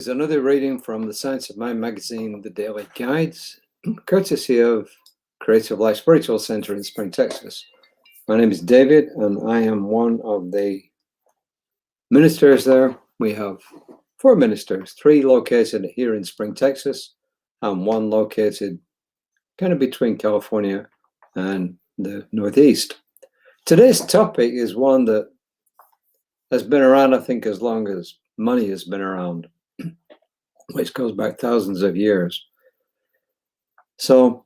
Is another reading from the Science of Mind magazine, The Daily Guides, courtesy of Creative Life Spiritual Center in Spring, Texas. My name is David, and I am one of the ministers there. We have 4 ministers, 3 located here in Spring, Texas, and 1 located kind of between California and the Northeast. Today's topic is one that has been around, I think, as long as money has been around, which goes back thousands of years. So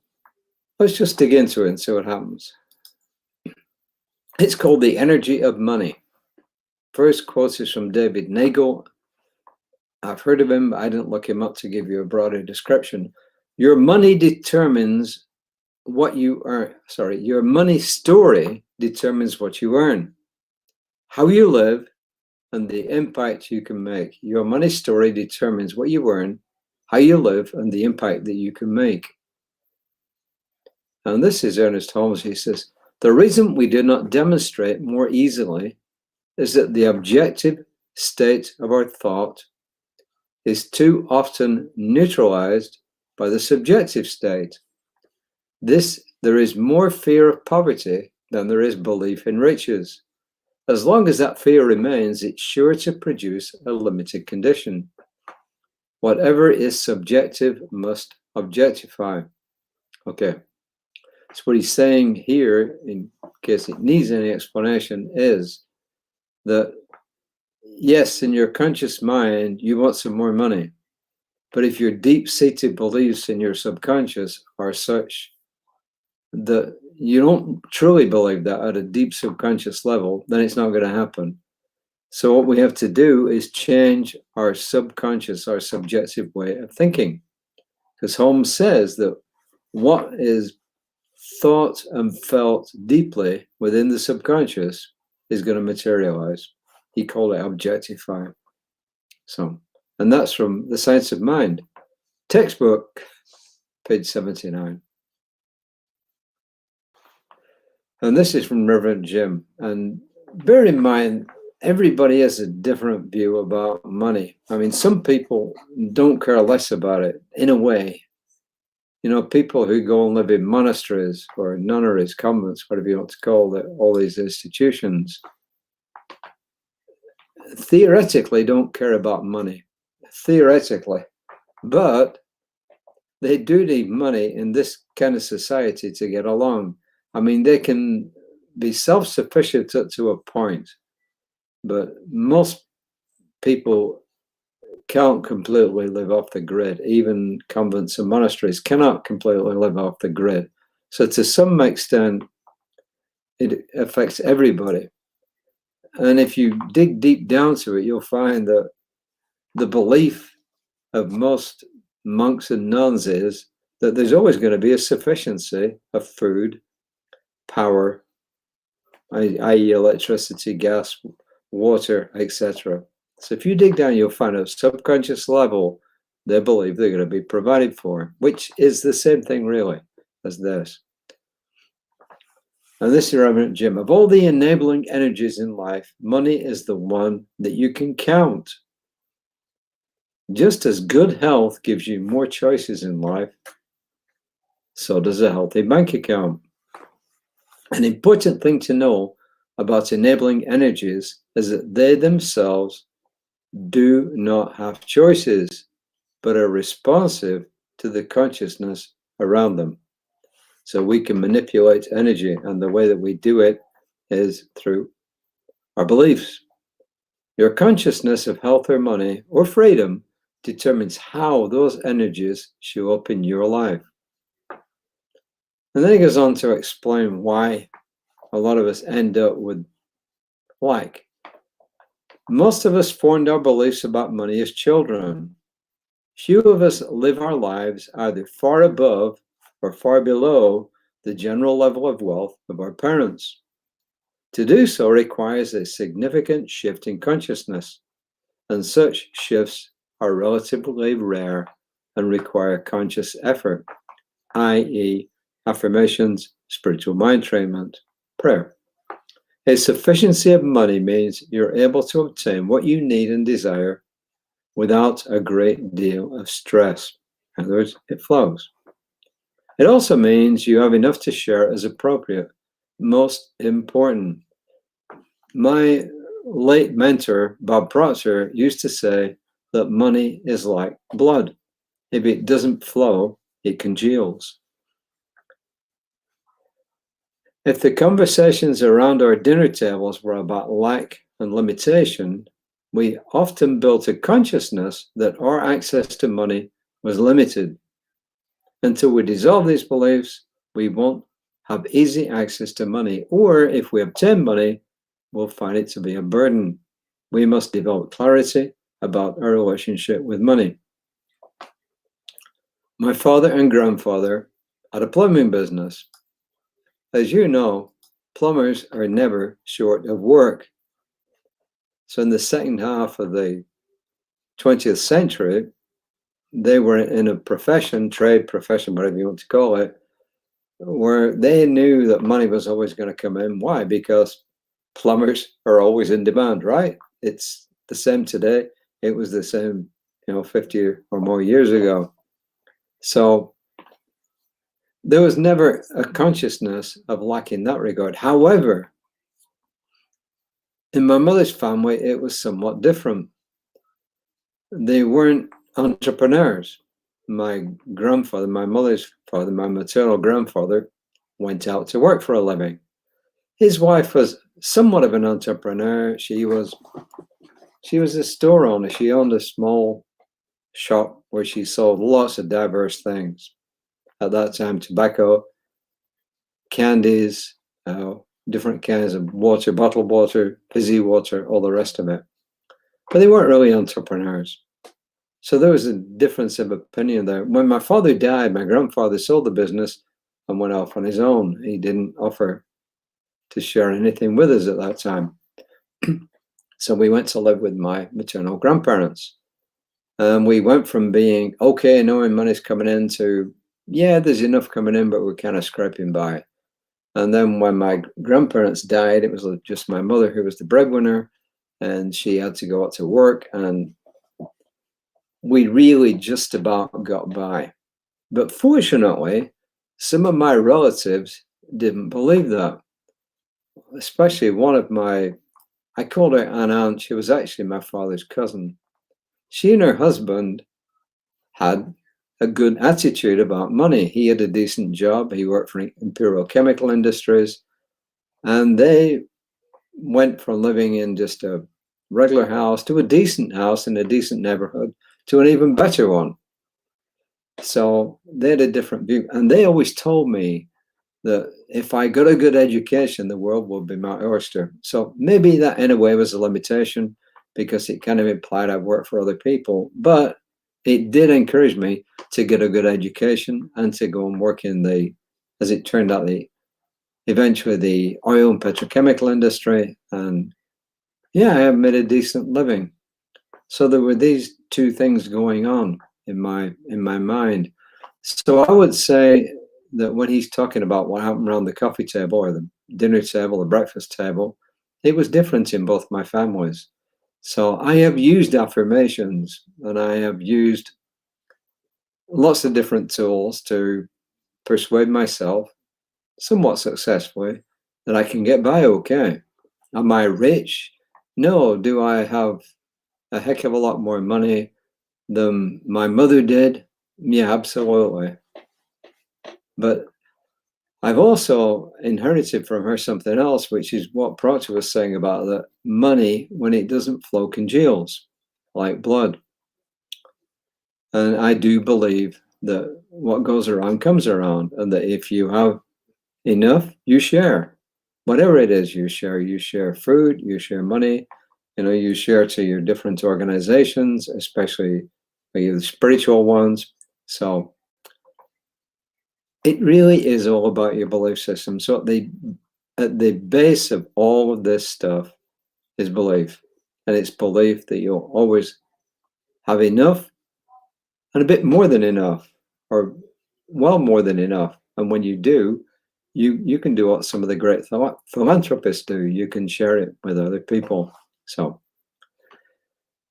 let's just dig into it and see what happens. It's called the energy of money. First quote is from David Nagel. I've heard of him, but I didn't look him up to give you a broader description. Your money determines what you earn. Your money story determines what you earn, how you live, and the impact you can make. Your money story determines what you earn, how you live, and the impact that you can make. And this is Ernest Holmes. He says, the reason we do not demonstrate more easily is that the objective state of our thought is too often neutralized by the subjective state. There is more fear of poverty than there is belief in riches. As long as that fear remains, it's sure to produce a limited condition. Whatever is subjective must objectify. Okay, so what he's saying here, in case it needs any explanation, is that yes, in your conscious mind, you want some more money. But if your deep-seated beliefs in your subconscious are such that you don't truly believe that at a deep subconscious level, then it's not going to happen. So what we have to do is change our subconscious, our subjective way of thinking. Because Holmes says that what is thought and felt deeply within the subconscious is going to materialize. He called it objectify. So, and that's from The Science of Mind, textbook, page 79. And this is from Reverend Jim. And bear in mind, everybody has a different view about money. I mean, some people don't care less about it, in a way. You know, people who go and live in monasteries or nunneries, convents, whatever you want to call it, all these institutions, theoretically don't care about money. Theoretically. But they do need money in this kind of society to get along. I mean, they can be self-sufficient to a point, but most people can't completely live off the grid. Even convents and monasteries cannot completely live off the grid. So to some extent, it affects everybody. And if you dig deep down to it, you'll find that the belief of most monks and nuns is that there's always going to be a sufficiency of food, power, i.e. electricity, gas, water, etc. So if you dig down, you'll find at a subconscious level, they believe they're going to be provided for, which is the same thing really as this. And this is Reverend Jim. Of all the enabling energies in life, money is the one that you can count. Just as good health gives you more choices in life, so does a healthy bank account. An important thing to know about enabling energies is that they themselves do not have choices, but are responsive to the consciousness around them. So we can manipulate energy, and the way that we do it is through our beliefs. Your consciousness of health or money or freedom determines how those energies show up in your life. And then he goes on to explain why a lot of us end up with most of us formed our beliefs about money as children. Few of us live our lives either far above or far below the general level of wealth of our parents. To do so requires a significant shift in consciousness, and such shifts are relatively rare and require conscious effort, i.e. affirmations, spiritual mind trainment, prayer. A sufficiency of money means you're able to obtain what you need and desire without a great deal of stress. In other words, it flows. It also means you have enough to share as appropriate. Most important. My late mentor, Bob Proctor, used to say that money is like blood. If it doesn't flow, it congeals. If the conversations around our dinner tables were about lack and limitation, we often built a consciousness that our access to money was limited. Until we dissolve these beliefs, we won't have easy access to money, or if we obtain money, we'll find it to be a burden. We must develop clarity about our relationship with money. My father and grandfather had a plumbing business. As you know, plumbers are never short of work. So in the second half of the 20th century, they were in a trade profession, whatever you want to call it, where they knew that money was always going to come in. Why? Because plumbers are always in demand, right? It's the same today. It was the same, 50 or more years ago. So there was never a consciousness of lack in that regard. However, in my mother's family, it was somewhat different. They weren't entrepreneurs. My grandfather, my mother's father, my maternal grandfather, went out to work for a living. His wife was somewhat of an entrepreneur. She was a store owner. She owned a small shop where she sold lots of diverse things. At that time, tobacco, candies, different kinds of water, bottled water, fizzy water, all the rest of it. But they weren't really entrepreneurs. So there was a difference of opinion there. When my father died, my grandfather sold the business and went off on his own. He didn't offer to share anything with us at that time. So we went to live with my maternal grandparents. And we went from being okay, knowing money's coming in, to, yeah, there's enough coming in, but we're kind of scraping by. And then when my grandparents died, it was just my mother who was the breadwinner, and she had to go out to work, and we really just about got by. But fortunately, some of my relatives didn't believe that, especially one of I called her an aunt. She was actually my father's cousin. She and her husband had a good attitude about money. He had a decent job. He worked for Imperial Chemical Industries, and they went from living in just a regular house to a decent house in a decent neighborhood to an even better one. So they had a different view, and they always told me that if I got a good education, the world would be my oyster. So maybe that in a way was a limitation, because it kind of implied I worked for other people, but it did encourage me to get a good education and to go and work in as it turned out, eventually the oil and petrochemical industry. And yeah, I have made a decent living. So there were these two things going on in my mind. So I would say that when he's talking about what happened around the coffee table or the dinner table, the breakfast table, it was different in both my families. So I have used affirmations, and I have used lots of different tools to persuade myself, somewhat successfully, that I can get by okay. Am I rich? No. Do I have a heck of a lot more money than my mother did? Yeah, absolutely. But I've also inherited from her something else, which is what Proctor was saying about that money, when it doesn't flow, congeals like blood. And I do believe that what goes around comes around, and that if you have enough, you share. Whatever it is, you share food, you share money, you share to your different organizations, especially the spiritual ones. So it really is all about your belief system. So at the base of all of this stuff is belief. And it's belief that you'll always have enough and a bit more than enough, or well more than enough. And when you do, you can do what some of the great philanthropists do. You can share it with other people. So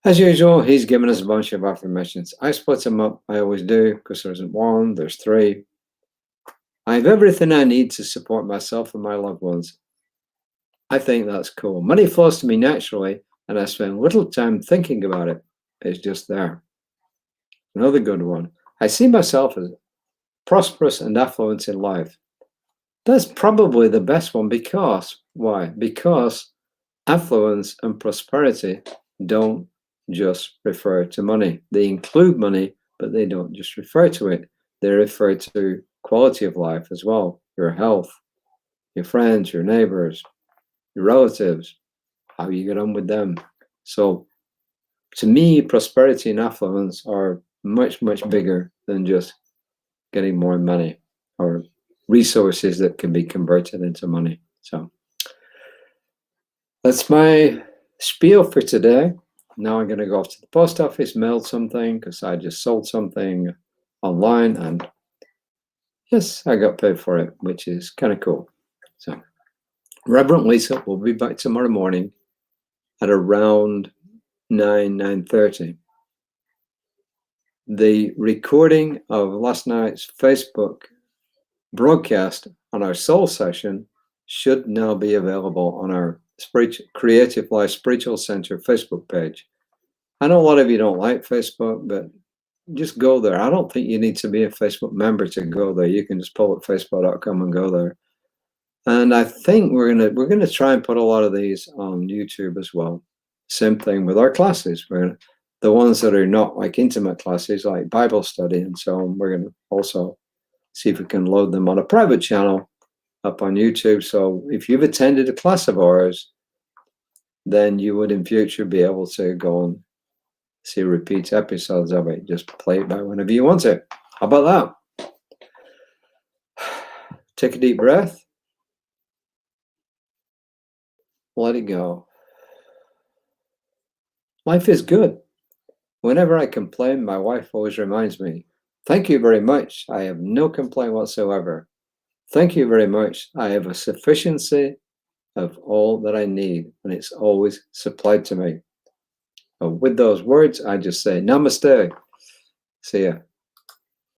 As usual, he's given us a bunch of affirmations. I split them up. I always do, because there isn't one, there's three. I have everything I need to support myself and my loved ones. I think that's cool. Money flows to me naturally, and I spend little time thinking about it. It's just there. Another good one. I see myself as prosperous and affluent in life. That's probably the best one because, why? Because affluence and prosperity don't just refer to money. They include money, but they don't just refer to it. They refer to quality of life as well, your health, your friends, your neighbors, your relatives, how you get on with them. So to me, prosperity and affluence are much, much bigger than just getting more money or resources that can be converted into money. So that's my spiel for today. Now I'm going to go off to the post office, mail something because I just sold something online, and yes, I got paid for it, which is kind of cool. So Reverend Lisa will be back tomorrow morning at around 9:30. The recording of last night's Facebook broadcast on our soul session should now be available on our Creative Life Spiritual Center Facebook page. I know a lot of you don't like Facebook, but just go there. I don't think you need to be a Facebook member to go there. You can just pull up facebook.com and go there. And I think we're gonna try and put a lot of these on YouTube as well. Same thing with our classes. The ones that are not like intimate classes, like Bible study and so on, we're gonna also see if we can load them on a private channel up on YouTube. So if you've attended a class of ours, then you would in future be able to go and see repeat episodes of it. Just play it back whenever you want to. How about that? Take a deep breath. Let it go. Life is good. Whenever I complain, my wife always reminds me, thank you very much. I have no complaint whatsoever. Thank you very much. I have a sufficiency of all that I need, and it's always supplied to me. With those words, I just say namaste. See ya.